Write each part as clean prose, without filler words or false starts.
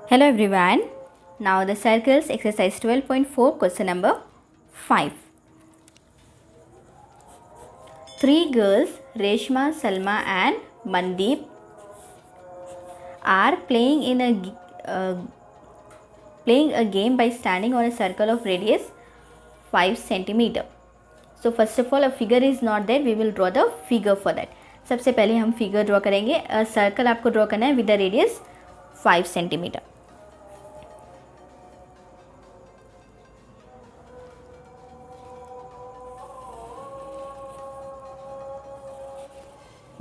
Hello everyone. Now the circles exercise 12.4 question number 5. Three girls Reshma, Salma and Mandeep are playing a game by standing on a circle of radius 5 cm. So first of all a figure is not there, we will draw the figure for that. सबसे पहले हम figure draw करेंगे. Circle आपको draw करना है with the radius 5 cm.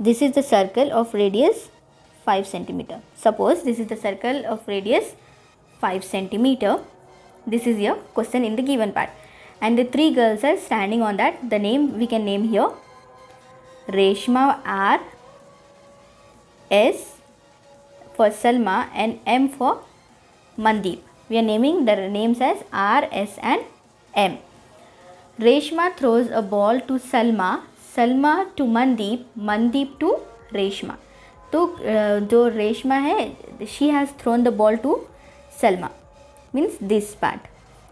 This is the circle of radius 5 cm. Suppose this is the circle of radius 5 cm. This is your question in the given part. And the three girls are standing on that. The name we can name here Reshma R, S for Salma and M for Mandeep. We are naming the names as R, S and M. Reshma throws a ball to Salma, Salma to Mandeep, Mandeep to Reshma. तो जो रेशमा है she has thrown the ball to Salma, means this part,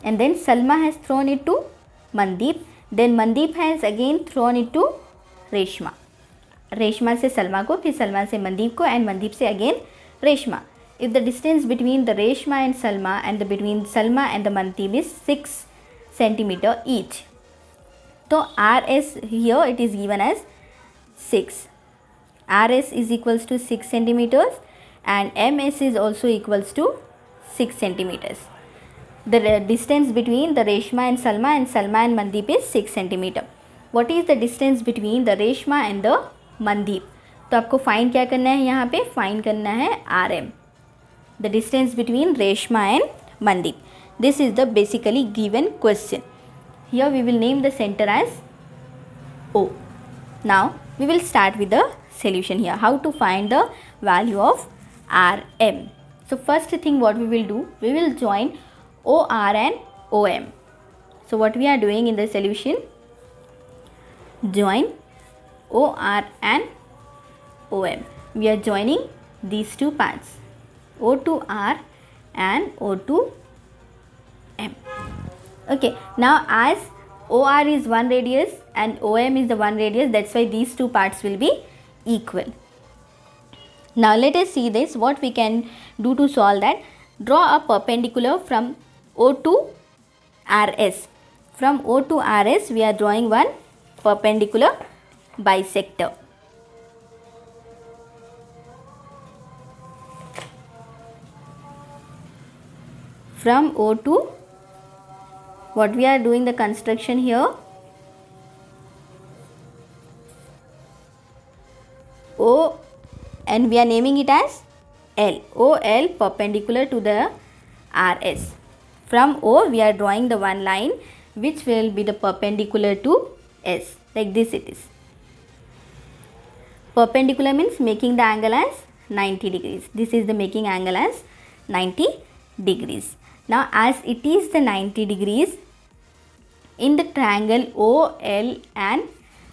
and then Salma has thrown it to Mandeep, then Mandeep has again thrown it to Reshma. Reshma से सलमा को, फिर सलमा से मंदीप को, and Mandeep से again Reshma. If the distance between the Reshma and Salma and the between Salma and the Mandeep is 6 cm each. तो R S here it is given as 6. R S is equals to 6 cm and M S is also equals to 6 cm. The distance between the Reshma and Salma and Mandeep is 6 cm. What is the distance between the Reshma and the Mandeep? तो आपको find क्या करना है, यहाँ पे find करना है R M, the distance between Reshma and Mandeep. This is the basically given question. Here we will name the center as O. Now we will start with the solution here. How to find the value of RM? So first thing what we will do, we will join OR and OM. So what we are doing in the solution, join OR and OM. We are joining these two parts, O to R and O to M. Okay, now as OR is one radius and OM is the one radius, that's why these two parts will be equal. Now let us see this, what we can do to solve that. Draw a perpendicular from O to RS. From O to RS we are drawing one perpendicular bisector. From O to, what we are doing the construction here, O, and we are naming it as L. OL perpendicular to the RS. From O we are drawing the one line which will be the perpendicular to S, like this it is. Perpendicular means making the angle as 90 degrees. This is the making angle as 90 degrees. Now as it is the 90 degrees, in the triangle OL and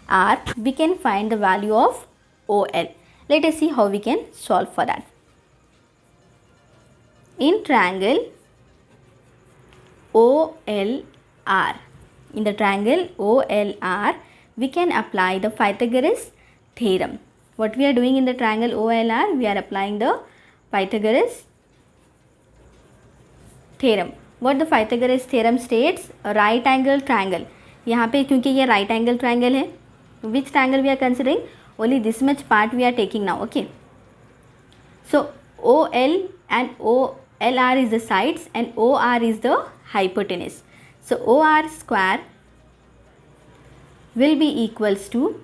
R we can find the value of OL. Let us see how we can solve for that. In triangle OLR, in the triangle OLR we can apply the Pythagoras theorem. What we are doing in the triangle OLR, we are applying the Pythagoras theorem. What the Pythagoras theorem states, a right angle triangle. यहाँ पे क्योंकि ये right angle triangle है, which triangle we are considering, only this much part we are taking now. Okay, so OL and OLR is the sides and OR is the hypotenuse. So OR square will be equals to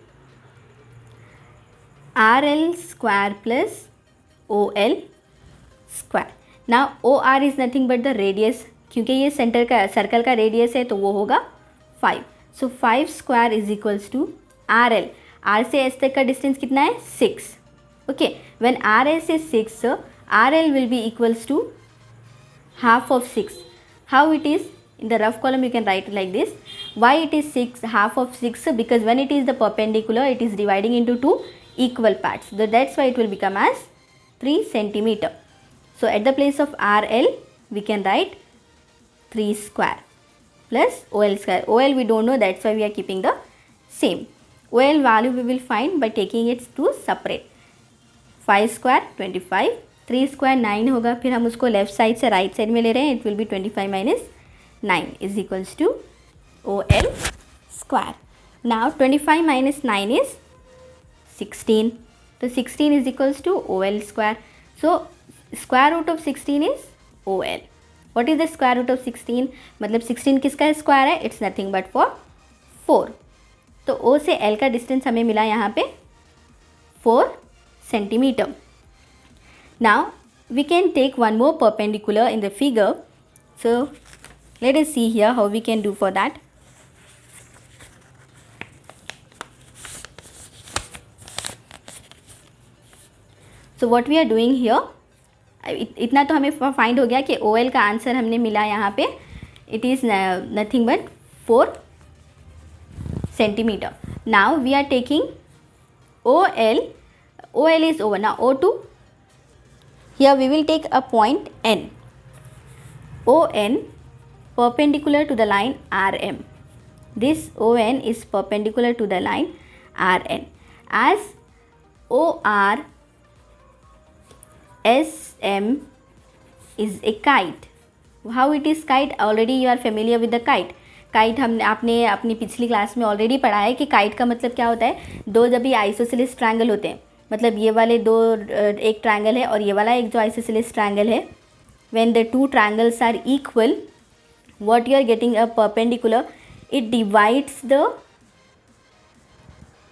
RL square plus OL square. Now OR is nothing but the radius, क्योंकि ये centre का circle का radius है तो वो होगा 5. So 5 square is equals to RL. R से S तक का डिस्टेंस कितना है, 6. Okay, when RS is 6, RL will be equals to half of 6. How it is? In the rough column you can write like this. Why it is 6, half of 6? Because when it is the perpendicular, it is dividing into two equal parts. So that's why it will become as 3 cm. So at the place of RL we can write 3 square plus OL square. OL we don't know, that's why we are keeping the same. OL value we will find by taking it to separate. 5 square 25, 3 square 9 होगा, फिर हम उसको left side से right side में ले रहे हैं. It will be 25 minus 9 is equals to OL square. Now 25 minus 9 is 16. So 16 is equals to OL square. So square root of 16 is OL. What is the square root of 16? मतलब 16 किसका square है? It's nothing but for 4. तो O से L का distance हमें मिला यहाँ पे 4 centimeter. Now we can take one more perpendicular in the figure. So let us see here how we can do for that. So what we are doing here, इतना तो हमें find हो गया कि OL का आंसर हमने मिला यहाँ पे. It is nothing but 4 centimeter. Now we are taking OL. OL is over. Now O2. Here we will take a point N. ON perpendicular to the line RM. This ON is perpendicular to the line RN. As OR SM is a kite. How it is kite? Already you are familiar with the kite. Kite आपने अपनी पिछली class में already पढ़ा है कि kite का मतलब क्या होता है. दो जब भी आइसोसेलेस ट्रायंगल होते हैं, मतलब ये वाले दो एक ट्रायंगल है और ये वाला एक जो आइसोसेलेस ट्रायंगल है, when the two triangles are equal, what you are getting a perpendicular, it divides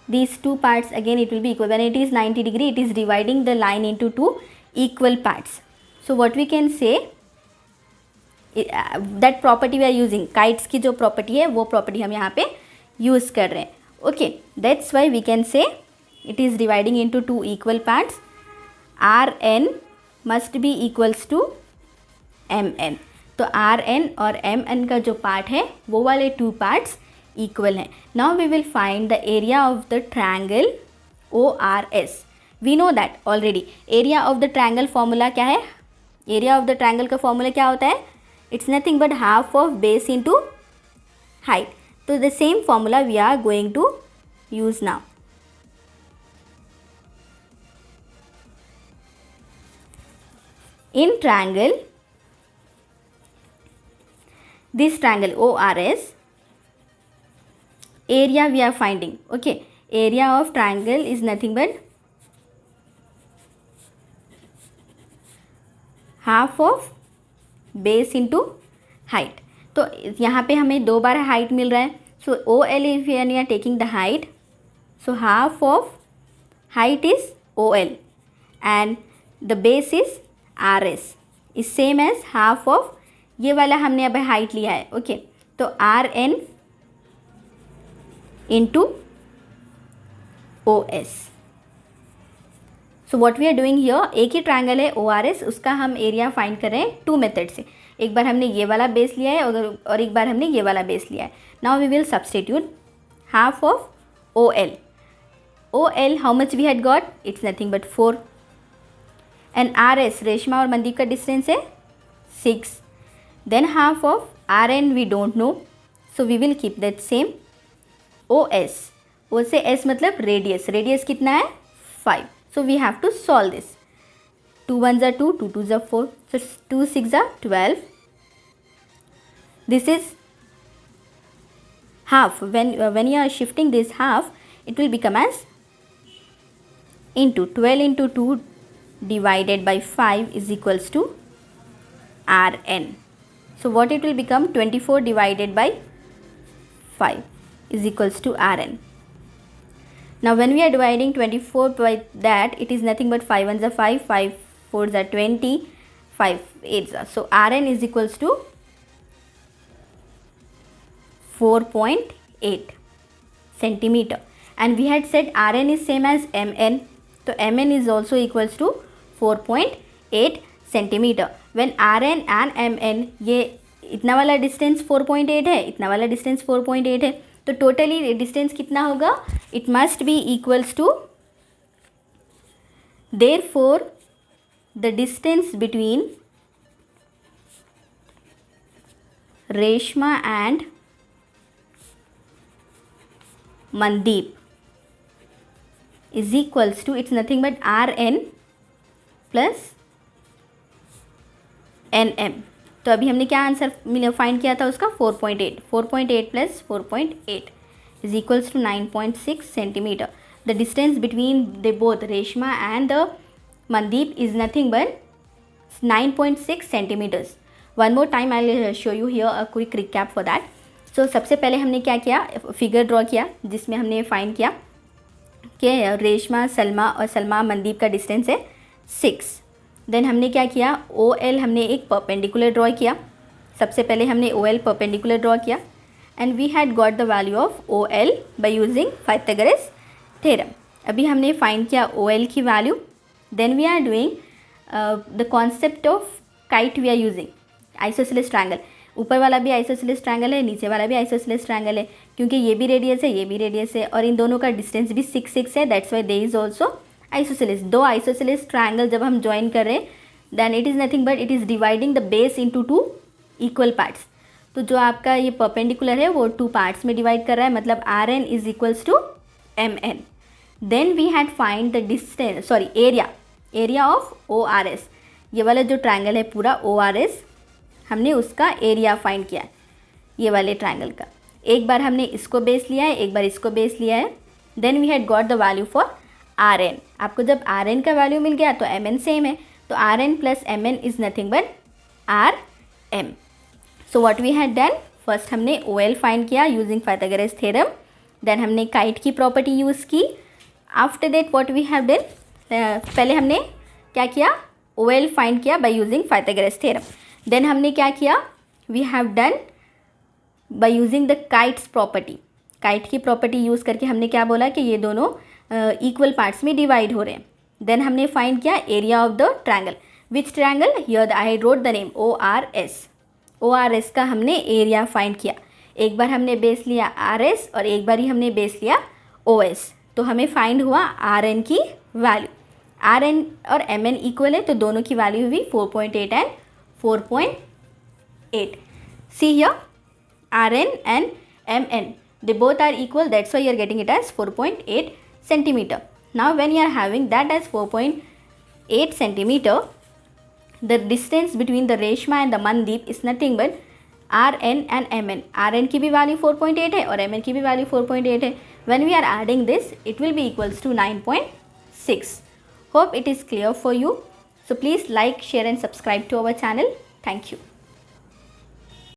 these two parts. Again it will be equal. When it is 90 degree, it is dividing the line into two equal parts. So what we can say, that property we are using, kites की जो property है वो property हम यहाँ पे use कर रहे हैं. Okay, that's why we can say it is dividing into two equal parts. Rn must be equals to Mn. तो Rn और Mn का जो पार्ट है वो वाले टू पार्ट्स इक्वल हैं. Now we will find the area of the triangle ORS. We know that already. Area of the triangle formula क्या है? एरिया ऑफ द ट्रायंगल का फॉर्मूला क्या होता है? It's nothing but half of base into height. तो the same formula we are going to use now. In triangle, this triangle ORS, area we are finding. Okay, area of triangle is nothing but half of base into height. तो यहाँ पे हमें दो बार height मिल रहा है. सो OL if we are taking the height, so half of height is OL and the base is RS is same as half of, ये वाला हमने अब हाइट लिया है. ओके, तो Rn into OS. So what we are doing here, एक ही triangle है ORS, उसका हम एरिया फाइंड कर रहे हैं टू मेथड से. एक बार हमने ये वाला बेस लिया है और एक बार हमने ये वाला बेस लिया है. Now we will substitute half of OL. OL how much we had got? It's nothing but 4. And RS, Reshma और मनदीप का डिस्टेंस है 6. Then half of Rn we don't know, so we will keep that same. OS, O से S मतलब radius. Radius कितना है? 5. So we have to solve this. 2 1s are 2, 2 2s are 4, so 2 6s are 12. This is half. When you are shifting this half, it will become as into 12 into 2 divided by 5 is equals to Rn. So what it will become? 24 divided by 5 is equals to Rn. Now when we are dividing 24 by that, it is nothing but 5 1s are 5, 5 4s are 20, 5 8s are. So Rn is equals to 4.8 centimeter. And we had said Rn is same as Mn. So Mn is also equals to 4.8 centimeter. When Rn and Mn, ये इतना वाला distance 4.8 है, इतना वाला distance 4.8 है, तो totally distance कितना होगा? It must be equals to, therefore the distance between Reshma and Mandeep is equals to, it's nothing but Rn plus Nm. तो अभी हमने क्या आंसर फाइंड किया था उसका 4.8. 4.8 plus 4.8 is equals to 9.6 centimeter. The distance between they both Reshma and the Mandeep is nothing but 9.6 centimeters. One more time I'll show you here a quick recap for that. So सबसे पहले हमने क्या किया, figure draw किया जिसमें हमने find किया कि रेशमा सलमा और सलमा मनदीप का डिस्टेंस है 6. देन हमने क्या किया, OL हमने एक परपेंडिकुलर ड्रॉ किया. सबसे पहले हमने OL परपेंडिकुलर ड्रॉ किया and we had got the value of OL by using Pythagoras theorem. अभी हमने फाइंड किया OL की value. Then we are doing the concept of kite we are using isosceles triangle. ऊपर वाला भी isosceles triangle है, नीचे वाला भी आइसोसेलेस ट्रायंगल है, क्योंकि ये भी रेडियस है, ये भी रेडियस है और इन दोनों का डिस्टेंस भी 6 6 है. That's why they is also isosceles. दो आइसोसेलेस ट्रायंगल जब हम ज्वाइन कर रहे हैं then it is nothing but it is dividing the base into 2 equal parts. तो जो आपका ये परपेंडिकुलर है वो 2 पार्ट्स में डिवाइड कर रहा है, मतलब Rn is equals to Mn. Then we had find the distance area of ORS. ये वाला जो ट्रायंगल है पूरा ORS हमने उसका एरिया फाइंड किया है, ये वाले ट्रायंगल का. एक बार हमने इसको बेस लिया है, एक बार इसको बेस लिया है. Then we had got the value for Rn. आपको जब Rn का वैल्यू मिल गया तो Mn सेम है, तो Rn plus Mn is nothing but Rm. So what we had done, first हमने OL फाइंड किया यूजिंग पाइथागोरस थ्योरम. देन हमने काइट की प्रॉपर्टी यूज़ की. After that what we have done, पहले हमने क्या किया, OL फाइंड किया by using Pythagoras theorem. Then हमने क्या किया, we have done by using the kite's property. Kite की प्रॉपर्टी यूज़ करके हमने क्या बोला कि ये दोनों इक्वल पार्ट्स में डिवाइड हो रहे हैं. देन हमने फाइंड किया area of the triangle. Which triangle, here I wrote the name ORS. ORS का हमने एरिया फाइंड किया. एक बार हमने बेस लिया RS और एक बार ही हमने बेस लिया OS. तो हमें फाइंड हुआ Rn की वैल्यू. Rn और Mn इक्वल है तो दोनों की वैल्यू हुई 4.8 and 4.8. See here, Rn and Mn, they both are equal, that's why you are getting it as 4.8 centimeter. Now when you are having that as 4.8 centimeter, the distance between the Reshma and the Mandeep is nothing but Rn and Mn. Rn की भी value 4.8 है और Mn की भी value 4.8 है. When we are adding this, it will be equals to 9.6. Hope it is clear for you. So please like, share and subscribe to our channel. Thank you.